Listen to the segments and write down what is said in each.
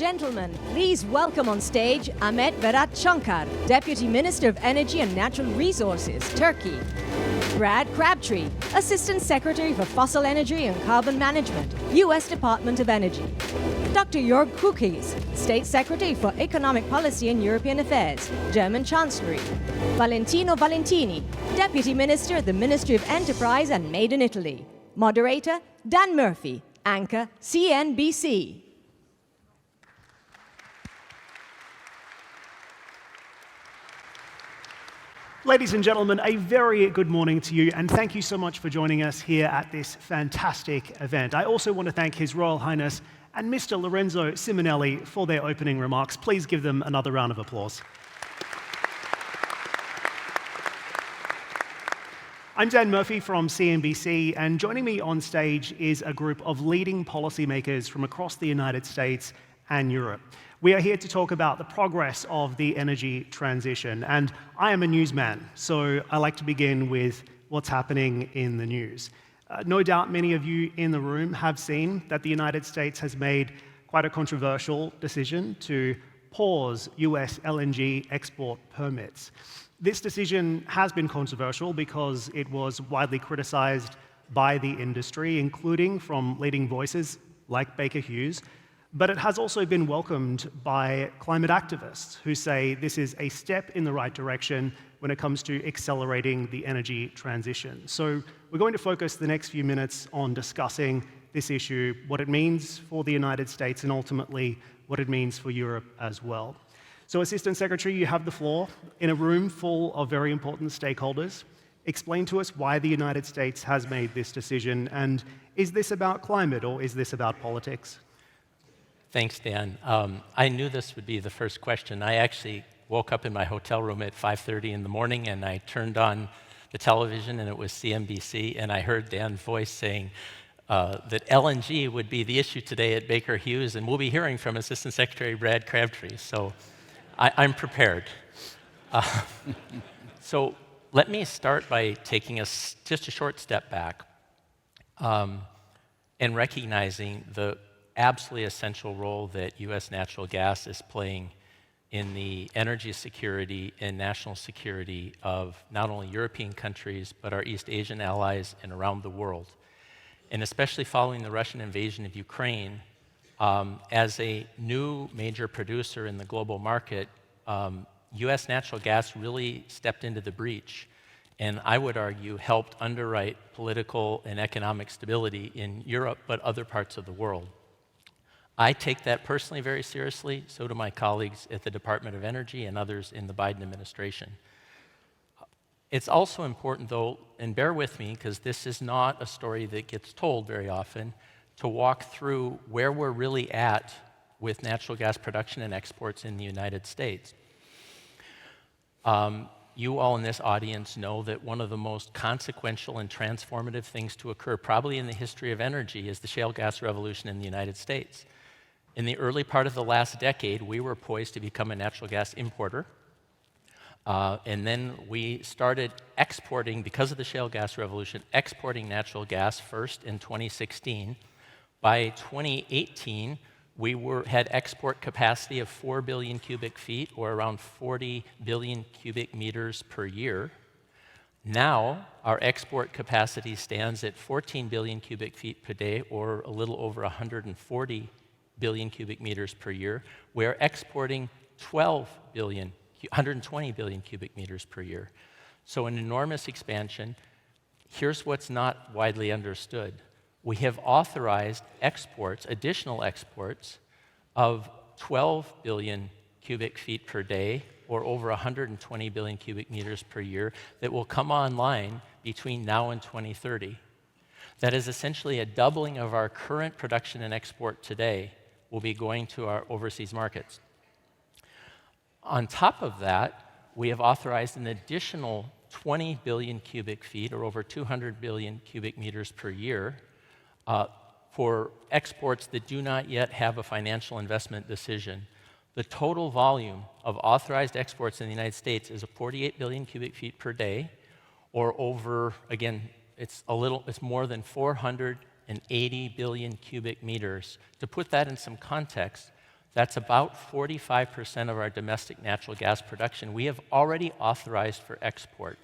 gentlemen, please welcome on stage Ahmet Berat Conkar, Deputy Minister of Energy and Natural Resources, Turkey. Brad Crabtree, Assistant Secretary for Fossil Energy and Carbon Management, U.S. Department of Energy. Dr. Jorg Kukies, State Secretary for Economic Policy and European Affairs, German Chancellery. Valentino Valentini, Deputy Minister at the Ministry of Enterprise and Made in Italy. Moderator, Dan Murphy, Anchor, CNBC. Ladies and gentlemen, a very good morning to you, and thank you so much for joining us here at this fantastic event. I also want to thank His Royal Highness and Mr. Lorenzo Simonelli for their opening remarks. Please give them another round of applause. I'm Dan Murphy from CNBC, and joining me on stage is a group of leading policymakers from across the United States and Europe. We are here to talk about the progress of the energy transition, and I am a newsman, so I like to begin with what's happening in the news. No doubt many of you in the room have seen that the United States has made quite a controversial decision to pause US LNG export permits. This decision has been controversial because it was widely criticized by the industry, including from leading voices like Baker Hughes, but it has also been welcomed by climate activists who say this is a step in the right direction when it comes to accelerating the energy transition. So we're going to focus the next few minutes on discussing this issue, what it means for the United States, and ultimately what it means for Europe as well. So Assistant Secretary, you have the floor. In a room full of very important stakeholders, explain to us why the United States has made this decision, and is this about climate or is this about politics? Thanks, Dan. I knew this would be the first question. I actually woke up in my hotel room at 5:30 in the morning, and I turned on the television, and it was CNBC, and I heard Dan's voice saying that LNG would be the issue today at Baker Hughes, and we'll be hearing from Assistant Secretary Brad Crabtree, so I'm prepared. So let me start by taking just a short step back and recognizing the absolutely essential role that U.S. natural gas is playing in the energy security and national security of not only European countries, but our East Asian allies and around the world. And especially following the Russian invasion of Ukraine, as a new major producer in the global market, U.S. natural gas really stepped into the breach, and I would argue helped underwrite political and economic stability in Europe, but other parts of the world. I take that personally very seriously, so do my colleagues at the Department of Energy and others in the Biden administration. It's also important, though, and bear with me, because this is not a story that gets told very often, to walk through where we're really at with natural gas production and exports in the United States. You all in this audience know that one of the most consequential and transformative things to occur, probably in the history of energy, is the shale gas revolution in the United States. In the early part of the last decade, we were poised to become a natural gas importer. And then we started exporting, because of the shale gas revolution, exporting natural gas first in 2016. By 2018, we had export capacity of 4 billion cubic feet, or around 40 billion cubic meters per year. Now, our export capacity stands at 14 billion cubic feet per day, or a little over 140 billion cubic meters per year. We're exporting 120 billion cubic meters per year. So an enormous expansion. Here's what's not widely understood. We have authorized exports, additional exports, of 12 billion cubic feet per day, or over 120 billion cubic meters per year, that will come online between now and 2030. That is essentially a doubling of our current production and export today will be going to our overseas markets. On top of that, we have authorized an additional 20 billion cubic feet, or over 200 billion cubic meters per year, for exports that do not yet have a financial investment decision. The total volume of authorized exports in the United States is 48 billion cubic feet per day, or over, again, it's more than 480 billion cubic meters. To put that in some context, That's about 45% of our domestic natural gas production. We have already authorized for export.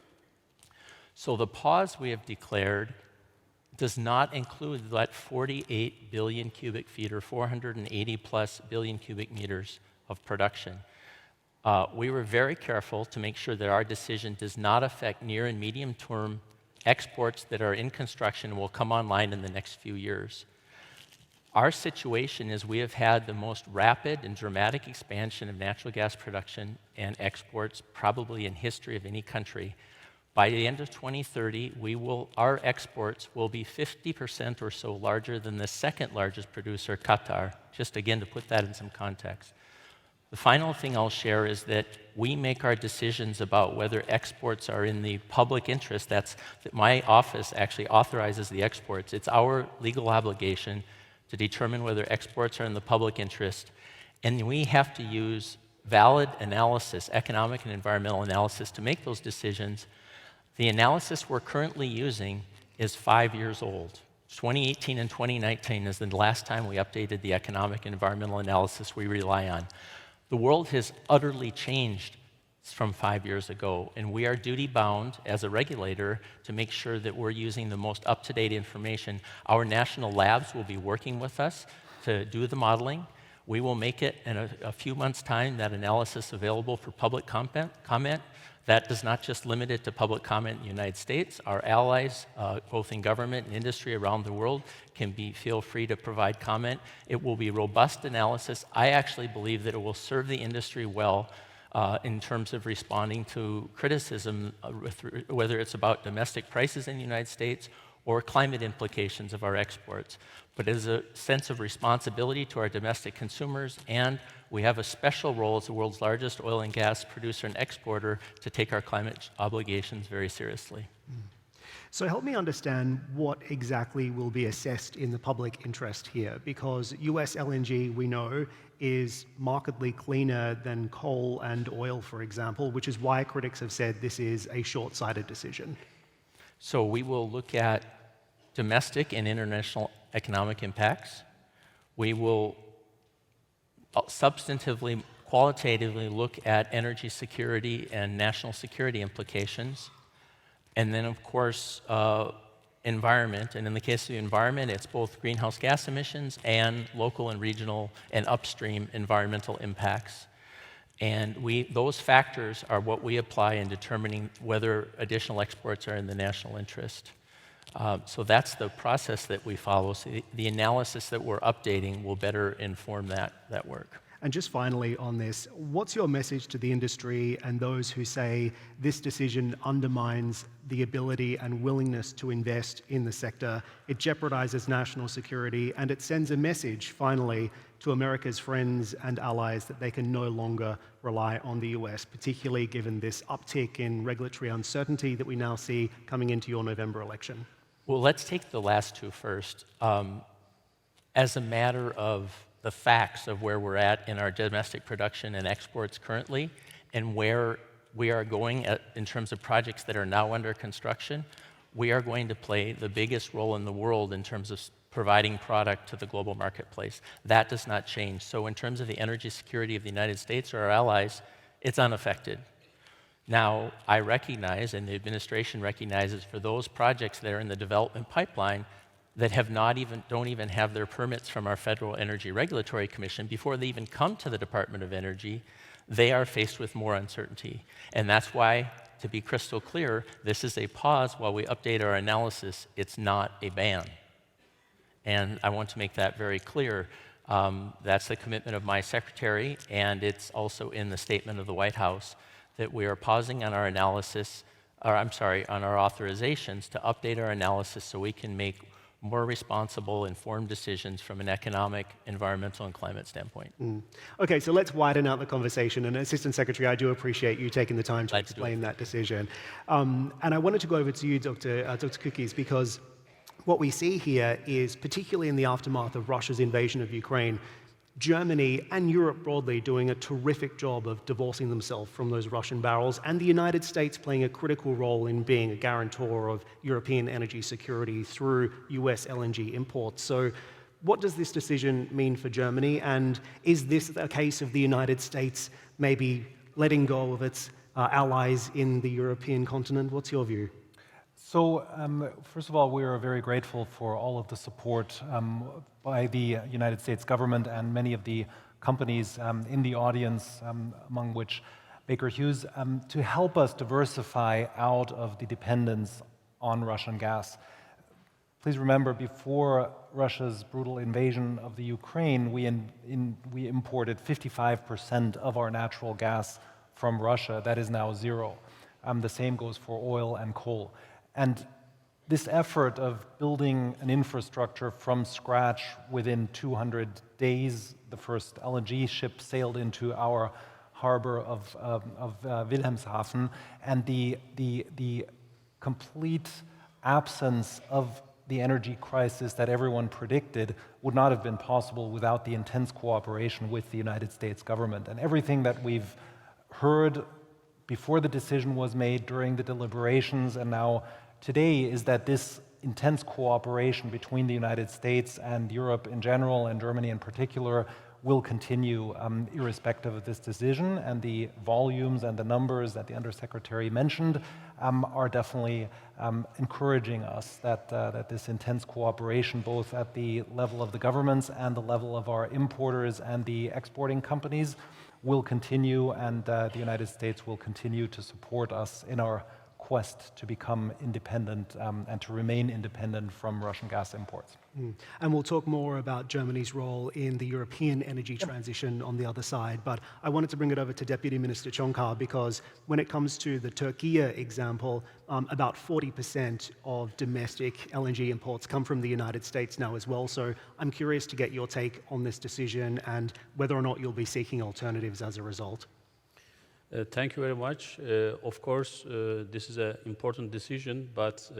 So the pause we have declared does not include that 48 billion cubic feet or 480 plus billion cubic meters of production. We were very careful to make sure that our decision does not affect near and medium term exports that are in construction and will come online in the next few years. Our situation is we have had the most rapid and dramatic expansion of natural gas production and exports probably in history of any country. By the end of 2030, our exports will be 50% or so larger than the second largest producer, Qatar, just again to put that in some context. The final thing I'll share is that we make our decisions about whether exports are in the public interest. That my office actually authorizes the exports. It's our legal obligation to determine whether exports are in the public interest. And we have to use valid analysis, economic and environmental analysis, to make those decisions. The analysis we're currently using is 5 years old. 2018 and 2019 is the last time we updated the economic and environmental analysis we rely on. The world has utterly changed from 5 years ago, and we are duty-bound as a regulator to make sure that we're using the most up-to-date information. Our national labs will be working with us to do the modeling. We will make it in a few months' time, that analysis available for public comment. That does not just limit it to public comment in the United States. Our allies, both in government and industry around the world, feel free to provide comment. It will be robust analysis. I actually believe that it will serve the industry well in terms of responding to criticism, whether it's about domestic prices in the United States or climate implications of our exports. But it is a sense of responsibility to our domestic consumers, and we have a special role as the world's largest oil and gas producer and exporter to take our climate obligations very seriously. So help me understand what exactly will be assessed in the public interest here, because US LNG, we know, is markedly cleaner than coal and oil, for example, which is why critics have said this is a short-sighted decision. So we will look at domestic and international economic impacts. We will substantively, qualitatively look at energy security and national security implications. And then, of course, environment. And in the case of the environment, it's both greenhouse gas emissions and local and regional and upstream environmental impacts. And those factors are what we apply in determining whether additional exports are in the national interest. So that's the process that we follow. So the analysis that we're updating will better inform that work. And just finally on this, what's your message to the industry and those who say this decision undermines the ability and willingness to invest in the sector? It jeopardizes national security, and it sends a message, finally, to America's friends and allies that they can no longer rely on the US, particularly given this uptick in regulatory uncertainty that we now see coming into your November election. Well, let's take the last two first. As a matter of the facts of where we're at in our domestic production and exports currently, and where we are going in terms of projects that are now under construction, we are going to play the biggest role in the world in terms of providing product to the global marketplace. That does not change. So in terms of the energy security of the United States or our allies, it's unaffected. Now, I recognize, and the administration recognizes, for those projects that are in the development pipeline that don't even have their permits from our Federal Energy Regulatory Commission, before they even come to the Department of Energy, they are faced with more uncertainty. And that's why, to be crystal clear, this is a pause while we update our analysis. It's not a ban. And I want to make that very clear. That's the commitment of my secretary, and it's also in the statement of the White House that we are pausing on our analysis, on our authorizations to update our analysis so we can make more responsible, informed decisions from an economic, environmental, and climate standpoint. Okay, so let's widen out the conversation. And Assistant Secretary, I do appreciate you taking the time to explain that decision. And I wanted to go over to you, Dr. Kukies, because what we see here is, particularly in the aftermath of Russia's invasion of Ukraine, Germany and Europe broadly doing a terrific job of divorcing themselves from those Russian barrels, and the United States playing a critical role in being a guarantor of European energy security through US LNG imports. So what does this decision mean for Germany? And is this a case of the United States maybe letting go of its allies in the European continent? What's your view? So, first of all, we are very grateful for all of the support by the United States government and many of the companies in the audience, among which Baker Hughes, to help us diversify out of the dependence on Russian gas. Please remember, before Russia's brutal invasion of the Ukraine, we imported 55% of our natural gas from Russia. That is now zero. The same goes for oil and coal. And this effort of building an infrastructure from scratch within 200 days, the first LNG ship sailed into our harbor of Wilhelmshaven, and the complete absence of the energy crisis that everyone predicted would not have been possible without the intense cooperation with the United States government. And everything that we've heard before the decision was made, during the deliberations, and now today, is that this intense cooperation between the United States and Europe in general, and Germany in particular, will continue irrespective of this decision. And the volumes and the numbers that the Undersecretary mentioned are definitely encouraging us that this intense cooperation, both at the level of the governments and the level of our importers and the exporting companies, will continue, and the United States will continue to support us in our quest to become independent and to remain independent from Russian gas imports. And we'll talk more about Germany's role in the European energy transition on the other side, but I wanted to bring it over to Deputy Minister Conkar, because when it comes to the Turkey example, about 40% of domestic LNG imports come from the United States now as well. So I'm curious to get your take on this decision and whether or not you'll be seeking alternatives as a result. Thank you very much. Of course, this is an important decision, but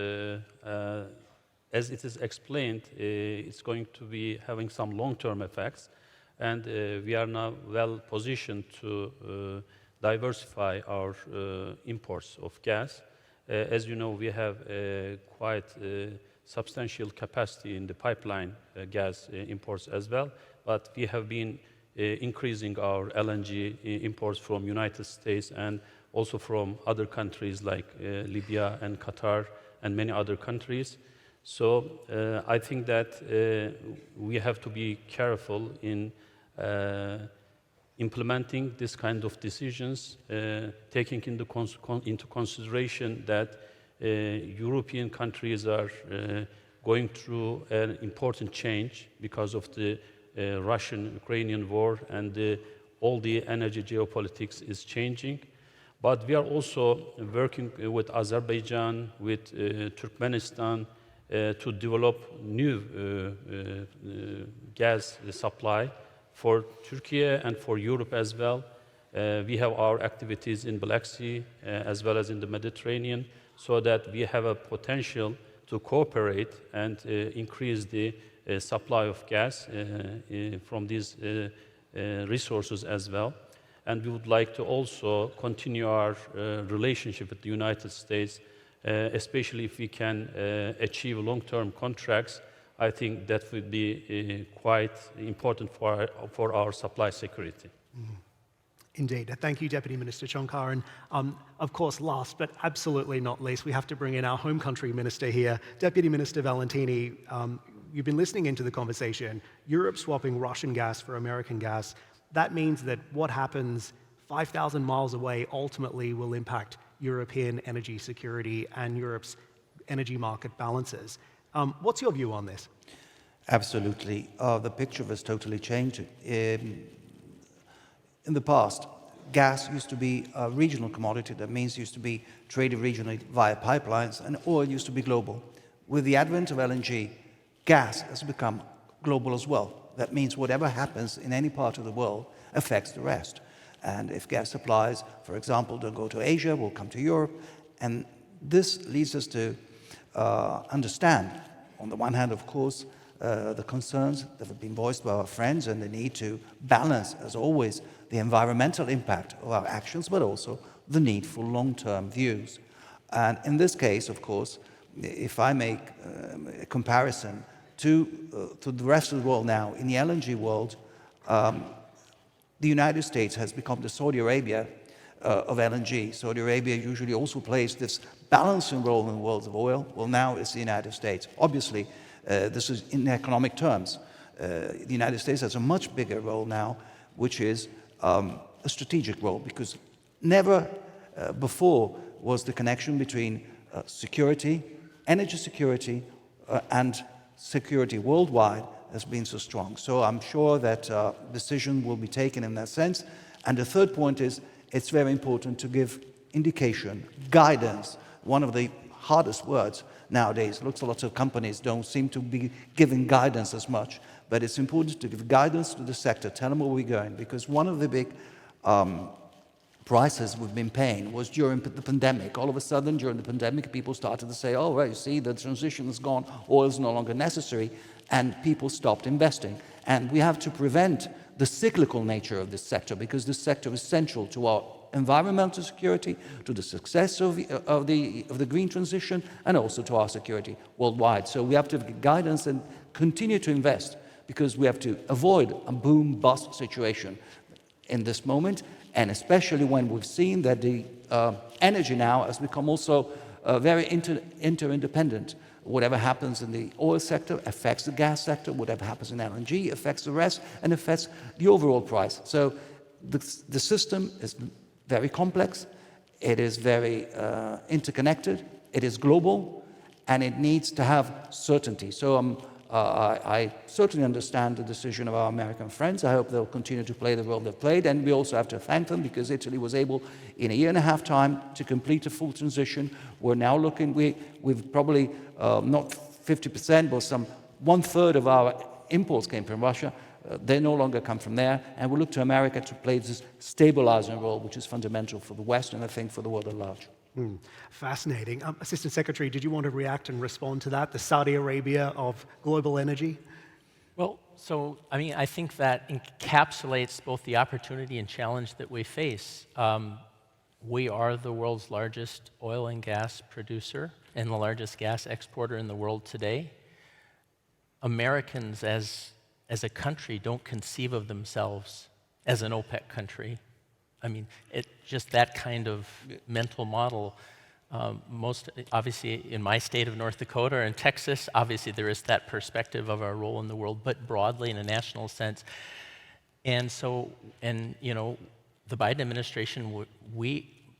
as it is explained, it's going to be having some long-term effects, and we are now well positioned to diversify our imports of gas. As you know, we have quite substantial capacity in the pipeline gas imports as well, but we have been increasing our LNG imports from United States and also from other countries like Libya and Qatar and many other countries. So I think that we have to be careful in implementing this kind of decisions, taking into consideration that European countries are going through an important change because of the Russian-Ukrainian war, and all the energy geopolitics is changing. But we are also working with Azerbaijan, with Turkmenistan, to develop new gas supply for Turkey and for Europe as well. We have our activities in Black Sea as well as in the Mediterranean, so that we have a potential to cooperate and increase the supply of gas from these resources as well. And we would like to also continue our relationship with the United States, especially if we can achieve long-term contracts. I think that would be quite important for our supply security. Indeed. Thank you, Deputy Minister Conkar. And of course, last but absolutely not least, we have to bring in our home country minister here, Deputy Minister Valentini. You've been listening into the conversation. Europe swapping Russian gas for American gas. That means that what happens 5,000 miles away ultimately will impact European energy security and Europe's energy market balances. What's your view on this? Absolutely. The picture has totally changed. In the past, gas used to be a regional commodity. That means it used to be traded regionally via pipelines, and oil used to be global. With the advent of LNG, gas has become global as well. That means whatever happens in any part of the world affects the rest. And if gas supplies, for example, don't go to Asia, will come to Europe. And this leads us to understand, on the one hand, of course, the concerns that have been voiced by our friends and the need to balance, as always, the environmental impact of our actions, but also the need for long-term views. And in this case, of course, if I make a comparison to the rest of the world now. In the LNG world, the United States has become the Saudi Arabia of LNG. Saudi Arabia usually also plays this balancing role in the world of oil. Well, now it's the United States. Obviously, this is in economic terms. The United States has a much bigger role now, which is a strategic role, because never before was the connection between security, energy security, and security worldwide has been so strong. So I'm sure that decision will be taken in that sense. And the third point is, it's very important to give indication, guidance. One of the hardest words nowadays. Looks a lot of companies don't seem to be giving guidance as much, but it's important to give guidance to the sector, tell them where we're going, because one of the big prices we've been paying was during the pandemic. All of a sudden, during the pandemic, people started to say, oh, well, you see, the transition is gone, oil is no longer necessary, and people stopped investing. And we have to prevent the cyclical nature of this sector, because this sector is central to our environmental security, to the success of the green transition, and also to our security worldwide. So we have to give guidance and continue to invest, because we have to avoid a boom-bust situation in this moment, and especially when we've seen that the energy now has become also very interdependent. Whatever happens in the oil sector affects the gas sector, whatever happens in LNG affects the rest, and affects the overall price. So the system is very complex, it is very interconnected, it is global, and it needs to have certainty. So I certainly understand the decision of our American friends. I hope they'll continue to play the role they've played, and we also have to thank them, because Italy was able, in a year and a half time, to complete a full transition. We're now looking, we've probably not 50%, but some 1/3 of our imports came from Russia. They no longer come from there, and we look to America to play this stabilizing role, which is fundamental for the West, and I think for the world at large. Fascinating. Assistant Secretary, did you want to react and respond to that, the Saudi Arabia of global energy? Well, so, I mean, I think that encapsulates both the opportunity and challenge that we face. We are the world's largest oil and gas producer and the largest gas exporter in the world today. Americans, as a country, don't conceive of themselves as an OPEC country. I mean, just that kind of mental model, most obviously in my state of North Dakota and Texas, obviously there is that perspective of our role in the world, but broadly in a national sense. And so, you know, the Biden administration,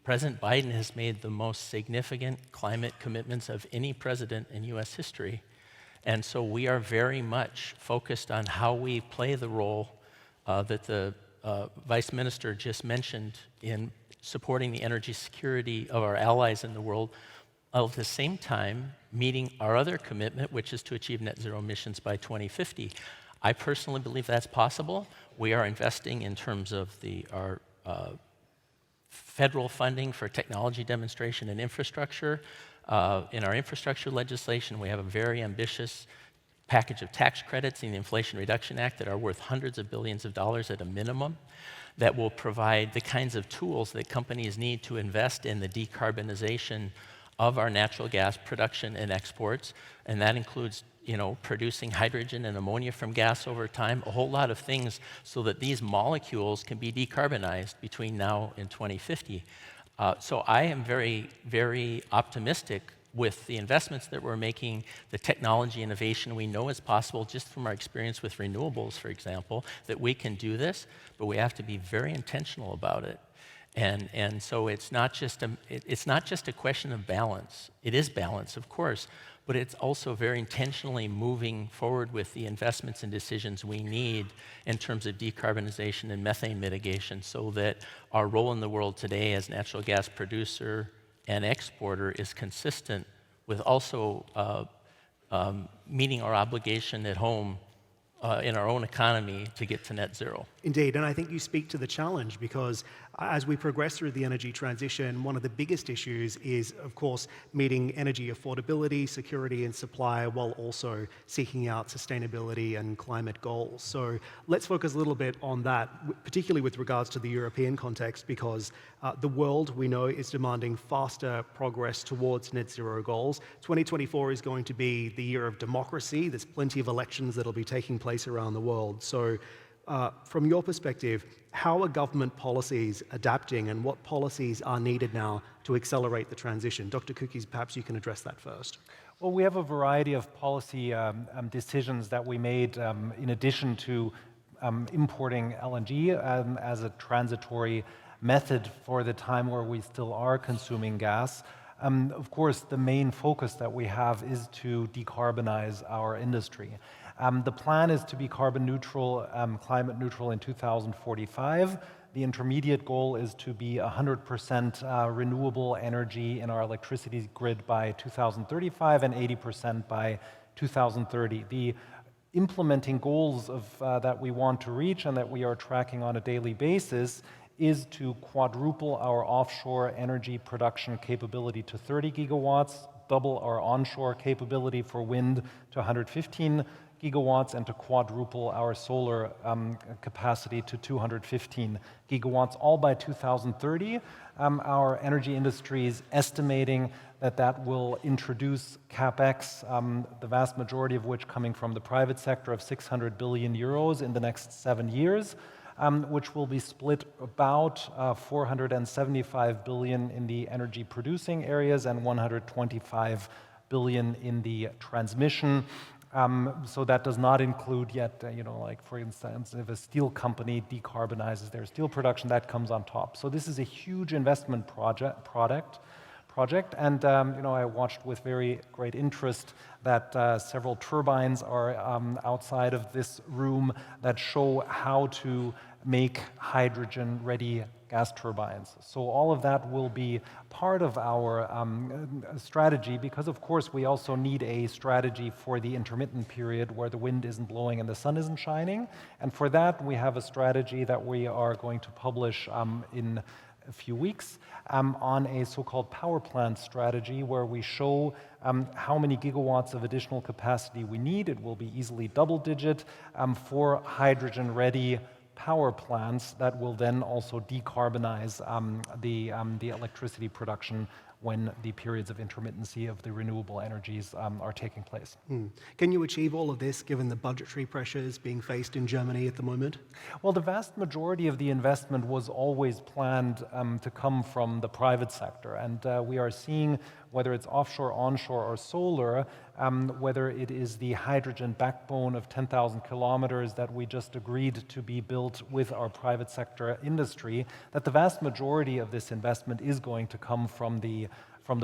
President Biden has made the most significant climate commitments of any president in US history. And so we are very much focused on how we play the role that the Vice Minister just mentioned in supporting the energy security of our allies in the world, while at the same time meeting our other commitment, which is to achieve net zero emissions by 2050. I personally believe that's possible. We are investing in terms of our federal funding for technology demonstration and infrastructure. In our infrastructure legislation, we have a very ambitious package of tax credits in the Inflation Reduction Act that are worth hundreds of billions of dollars at a minimum, that will provide the kinds of tools that companies need to invest in the decarbonization of our natural gas production and exports. And that includes, you know, producing hydrogen and ammonia from gas over time, a whole lot of things so that these molecules can be decarbonized between now and 2050. So I am very, very optimistic with the investments that we're making, the technology innovation we know is possible just from our experience with renewables, for example, that we can do this, but we have to be very intentional about it. And so it's not just a question of balance. It is balance, of course, but it's also very intentionally moving forward with the investments and decisions we need in terms of decarbonization and methane mitigation, so that our role in the world today as natural gas producer and exporter is consistent with also meeting our obligation at home in our own economy to get to net zero. Indeed, and I think you speak to the challenge because as we progress through the energy transition, one of the biggest issues is, of course, meeting energy affordability, security and supply, while also seeking out sustainability and climate goals. So let's focus a little bit on that, particularly with regards to the European context, because the world, we know, is demanding faster progress towards net zero goals. 2024 is going to be the year of democracy. There's plenty of elections that will be taking place around the world. So from your perspective, how are government policies adapting and what policies are needed now to accelerate the transition? Dr. Kukies, perhaps you can address that first. Well, we have a variety of policy decisions that we made in addition to importing LNG as a transitory method for the time where we still are consuming gas. Of course, the main focus that we have is to decarbonize our industry. The plan is to be carbon neutral, climate neutral in 2045. The intermediate goal is to be 100% renewable energy in our electricity grid by 2035 and 80% by 2030. The implementing goals that we want to reach and that we are tracking on a daily basis is to quadruple our offshore energy production capability to 30 gigawatts, double our onshore capability for wind to 115 gigawatts, and to quadruple our solar capacity to 215 gigawatts, all by 2030. Our energy industry is estimating that will introduce capex, the vast majority of which coming from the private sector of 600 billion euros in the next 7 years, which will be split about 475 billion in the energy producing areas and 125 billion in the transmission. So that does not include yet, like for instance, if a steel company decarbonizes their steel production, that comes on top. So this is a huge investment project. And I watched with very great interest that several turbines are outside of this room that show how to make hydrogen-ready gas turbines. So all of that will be part of our strategy because, of course, we also need a strategy for the intermittent period where the wind isn't blowing and the sun isn't shining. And for that, we have a strategy that we are going to publish in a few weeks on a so-called power plant strategy where we show how many gigawatts of additional capacity we need. It will be easily double-digit for hydrogen-ready power plants that will then also decarbonize the electricity production when the periods of intermittency of the renewable energies are taking place. Can you achieve all of this given the budgetary pressures being faced in Germany at the moment? Well, the vast majority of the investment was always planned to come from the private sector. And we are seeing, whether it's offshore, onshore, or solar, whether it is the hydrogen backbone of 10,000 kilometers that we just agreed to be built with our private sector industry, that the vast majority of this investment is going to come from the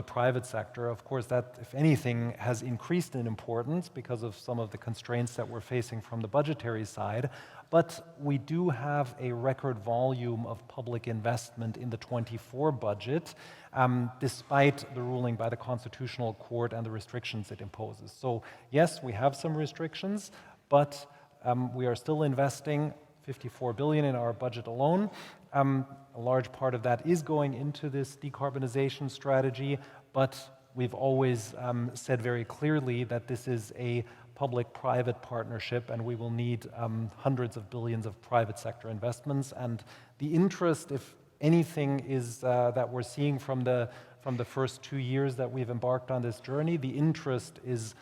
private sector. Of course, that, if anything, has increased in importance because of some of the constraints that we're facing from the budgetary side. But we do have a record volume of public investment in the 24 budget, despite the ruling by the Constitutional Court and the restrictions it imposes. So yes, we have some restrictions, but we are still investing 54 billion in our budget alone. A large part of that is going into this decarbonization strategy, but we've always said very clearly that this is a public-private partnership, and we will need hundreds of billions of private sector investments. And the interest, if anything, is that we're seeing from the first 2 years that we've embarked on this journey. The interest is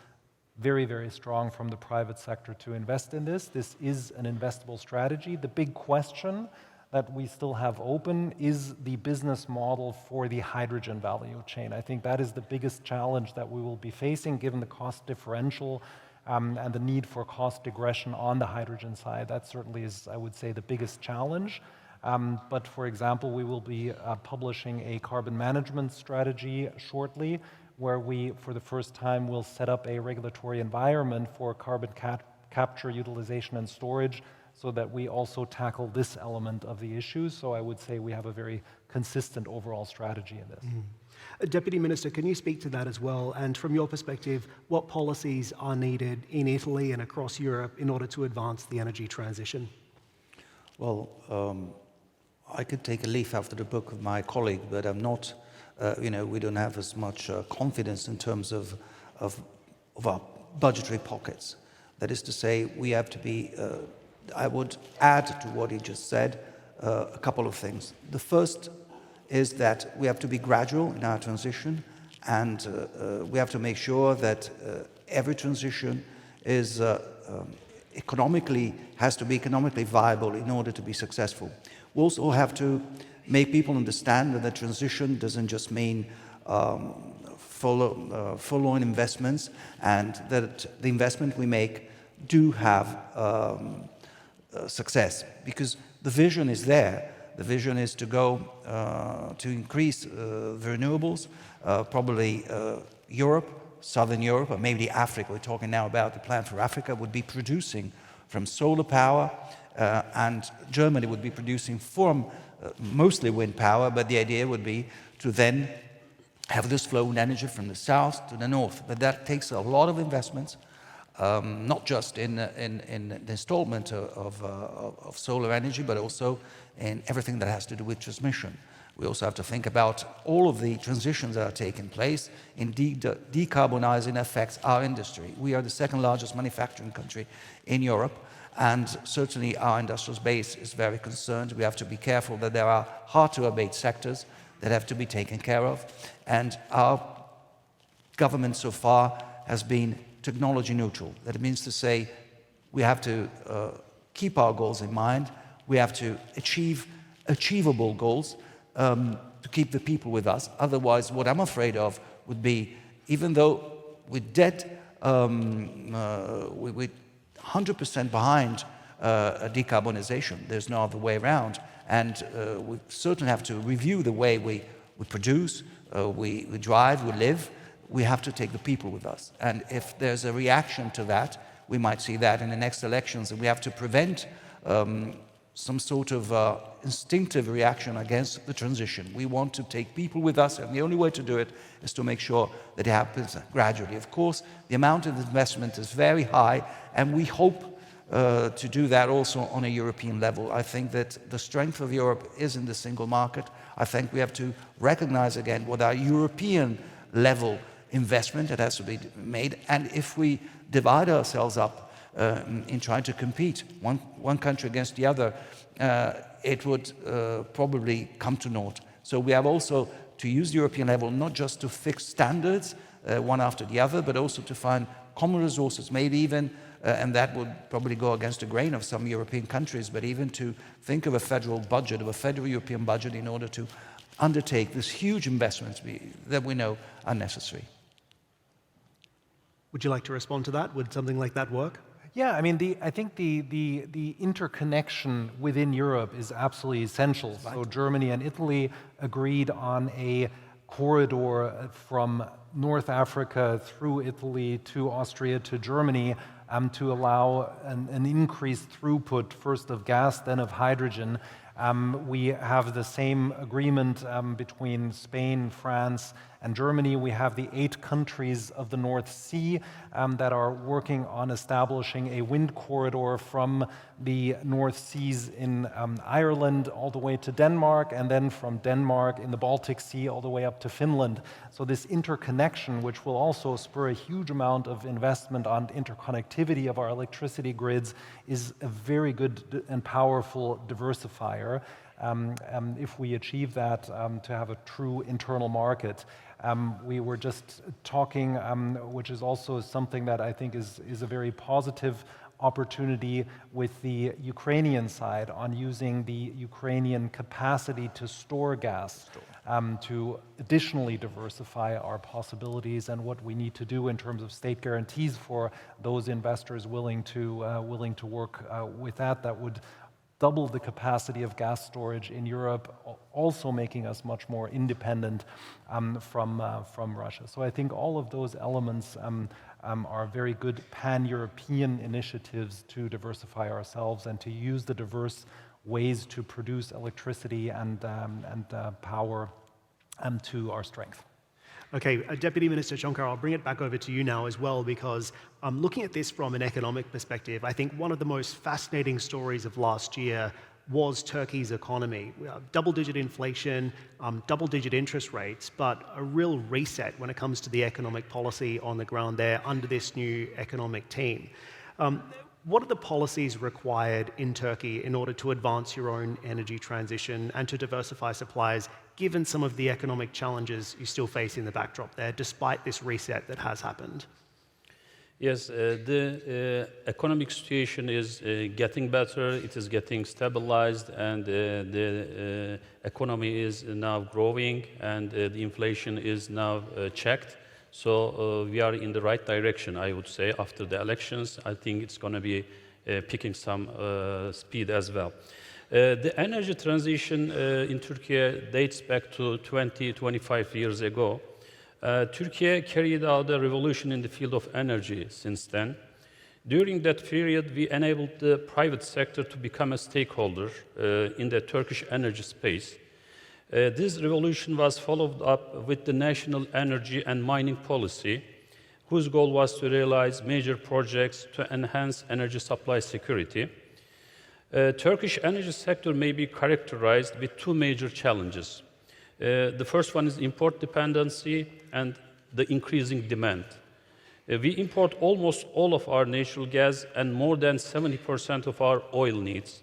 very, very strong from the private sector to invest in this. This is an investable strategy. The big question that we still have open is the business model for the hydrogen value chain. I think that is the biggest challenge that we will be facing given the cost differential and the need for cost regression on the hydrogen side. That certainly is, I would say, the biggest challenge. But for example, we will be publishing a carbon management strategy shortly where we, for the first time, will set up a regulatory environment for carbon capture, utilization, and storage so that we also tackle this element of the issue. So I would say we have a very consistent overall strategy in this. Deputy Minister, can you speak to that as well? And from your perspective, what policies are needed in Italy and across Europe in order to advance the energy transition? Well, I could take a leaf out of the book of my colleague, but I'm not, we don't have as much confidence in terms of our budgetary pockets. That is to say, we have to be, I would add to what he just said, a couple of things. The first is that we have to be gradual in our transition, and we have to make sure that every transition is has to be economically viable in order to be successful. We also have to make people understand that the transition doesn't just mean full-on investments, and that the investment we make do have success, because the vision is there. The vision is to go to increase the renewables, probably Europe, Southern Europe, or maybe Africa. We're talking now about the plan for Africa would be producing from solar power, and Germany would be producing from mostly wind power, but the idea would be to then have this flow in energy from the south to the north. But that takes a lot of investments, not just in the installment of solar energy, but also in everything that has to do with transmission. We also have to think about all of the transitions that are taking place. Indeed, decarbonizing affects our industry. We are the second largest manufacturing country in Europe, and certainly our industrial base is very concerned. We have to be careful that there are hard-to-abate sectors that have to be taken care of. And our government so far has been technology neutral. That means to say we have to keep our goals in mind. We have to achieve achievable goals to keep the people with us. Otherwise, what I'm afraid of would be, even though we're dead, we're 100% behind decarbonization, there's no other way around. And we certainly have to review the way we produce, we drive, we live. We have to take the people with us. And if there's a reaction to that, we might see that in the next elections, and we have to prevent some sort of instinctive reaction against the transition. We want to take people with us, and the only way to do it is to make sure that it happens gradually. Of course, the amount of investment is very high, and we hope to do that also on a European level. I think that the strength of Europe is in the single market. I think we have to recognize again what our European level investment that has to be made, and if we divide ourselves up in trying to compete one country against the other, it would probably come to naught. So we have also to use the European level not just to fix standards one after the other, but also to find common resources, maybe even, and that would probably go against the grain of some European countries, but even to think of a federal budget, of a federal European budget, in order to undertake this huge investments that we know are necessary. Would you like to respond to that? Would something like that work? Yeah, I mean, I think the interconnection within Europe is absolutely essential. Right. So Germany and Italy agreed on a corridor from North Africa through Italy to Austria to Germany to allow an increased throughput, first of gas, then of hydrogen. We have the same agreement between Spain, France, and Germany. We have the 8 countries of the North Sea that are working on establishing a wind corridor from the North Seas in Ireland all the way to Denmark, and then from Denmark in the Baltic Sea all the way up to Finland. So this interconnection, which will also spur a huge amount of investment on interconnectivity of our electricity grids, is a very good and powerful diversifier. If we achieve that, to have a true internal market. We were just talking, which is also something that I think is a very positive opportunity with the Ukrainian side on using the Ukrainian capacity to store gas to additionally diversify our possibilities, and what we need to do in terms of state guarantees for those investors willing to work with that would double the capacity of gas storage in Europe, also making us much more independent from Russia. So I think all of those elements are very good pan-European initiatives to diversify ourselves and to use the diverse ways to produce electricity and power to our strength. Okay, Deputy Minister Conkar, I'll bring it back over to you now as well, because looking at this from an economic perspective, I think one of the most fascinating stories of last year was Turkey's economy. Double-digit inflation, double-digit interest rates, but a real reset when it comes to the economic policy on the ground there under this new economic team. What are the policies required in Turkey in order to advance your own energy transition and to diversify supplies, given some of the economic challenges you still face in the backdrop there, despite this reset that has happened? Yes, the economic situation is getting better, it is getting stabilized, and the economy is now growing, and the inflation is now checked. So we are in the right direction, I would say. After the elections, I think it's going to be picking some speed as well. The energy transition in Turkey dates back to 25 years ago. Turkey carried out a revolution in the field of energy since then. During that period, we enabled the private sector to become a stakeholder in the Turkish energy space. This revolution was followed up with the national energy and mining policy, whose goal was to realize major projects to enhance energy supply security. Turkish energy sector may be characterized with two major challenges. The first one is import dependency and the increasing demand. We import almost all of our natural gas and more than 70% of our oil needs.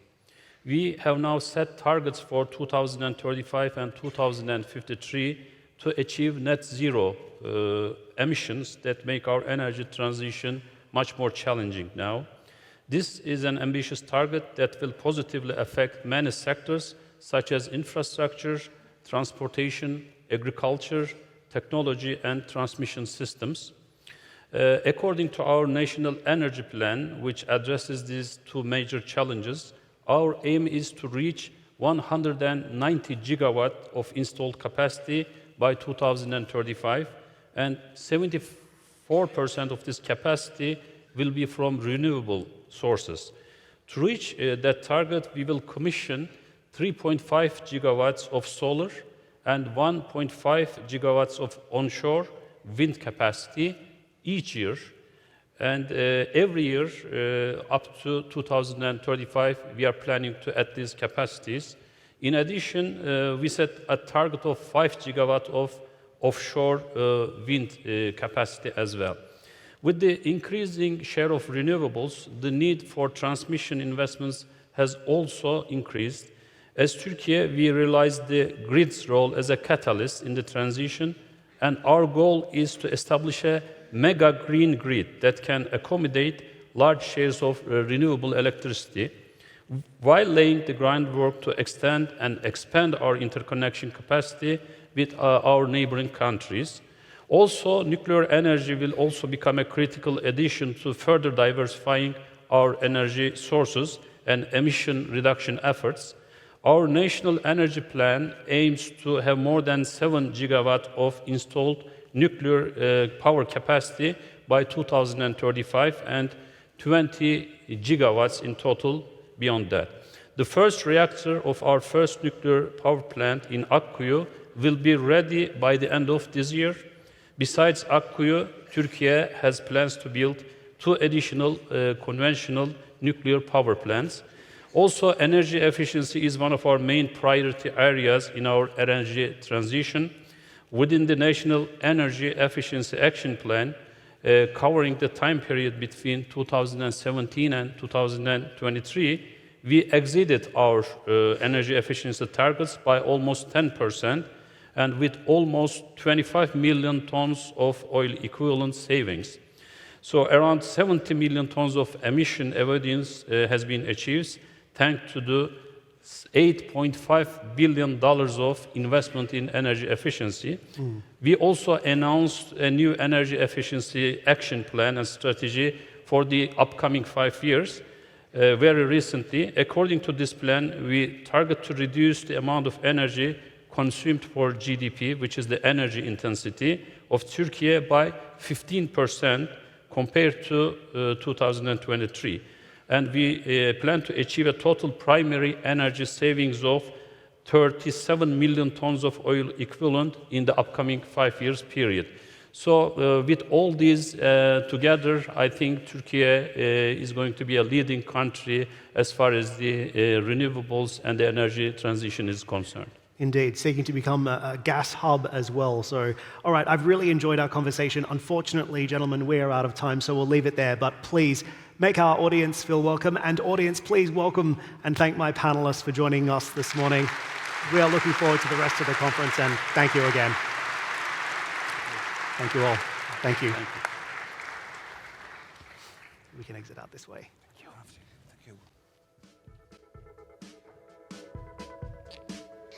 We have now set targets for 2035 and 2053 to achieve net zero emissions that make our energy transition much more challenging now. This is an ambitious target that will positively affect many sectors such as infrastructure, transportation, agriculture, technology, and transmission systems. According to our national energy plan, which addresses these two major challenges, our aim is to reach 190 gigawatt of installed capacity by 2035, and 74% of this capacity will be from renewable sources. To reach that target, we will commission 3.5 gigawatts of solar and 1.5 gigawatts of onshore wind capacity each year. And every year, up to 2035, we are planning to add these capacities. In addition, we set a target of 5 gigawatt of offshore wind capacity as well. With the increasing share of renewables, the need for transmission investments has also increased. As Turkey, we realize the grid's role as a catalyst in the transition, and our goal is to establish a mega green grid that can accommodate large shares of renewable electricity, while laying the groundwork to extend and expand our interconnection capacity with our neighboring countries. Also, nuclear energy will also become a critical addition to further diversifying our energy sources and emission reduction efforts. Our national energy plan aims to have more than 7 gigawatt of installed nuclear power capacity by 2035 and 20 gigawatts in total beyond that. The first reactor of our first nuclear power plant in Akkuyu will be ready by the end of this year. Besides Akkuyu, Turkey has plans to build 2 additional conventional nuclear power plants. Also, energy efficiency is one of our main priority areas in our energy transition. Within the National Energy Efficiency Action Plan, covering the time period between 2017 and 2023, we exceeded our energy efficiency targets by almost 10%, and with almost 25 million tons of oil equivalent savings. So around 70 million tons of emission avoidance has been achieved, thanks to the $8.5 billion of investment in energy efficiency. We also announced a new energy efficiency action plan and strategy for the upcoming 5 years. Very recently, according to this plan, we target to reduce the amount of energy consumed for GDP, which is the energy intensity of Turkey, by 15% compared to 2023. And we plan to achieve a total primary energy savings of 37 million tons of oil equivalent in the upcoming 5 years period. So with all these together, I think Turkey is going to be a leading country as far as the renewables and the energy transition is concerned. Indeed, seeking to become a gas hub as well. So, all right, I've really enjoyed our conversation. Unfortunately, gentlemen, we are out of time, so we'll leave it there. But please make our audience feel welcome. And audience, please welcome and thank my panelists for joining us this morning. We are looking forward to the rest of the conference, and thank you again. Thank you all. Thank you. Thank you. We can exit out this way. Thank you.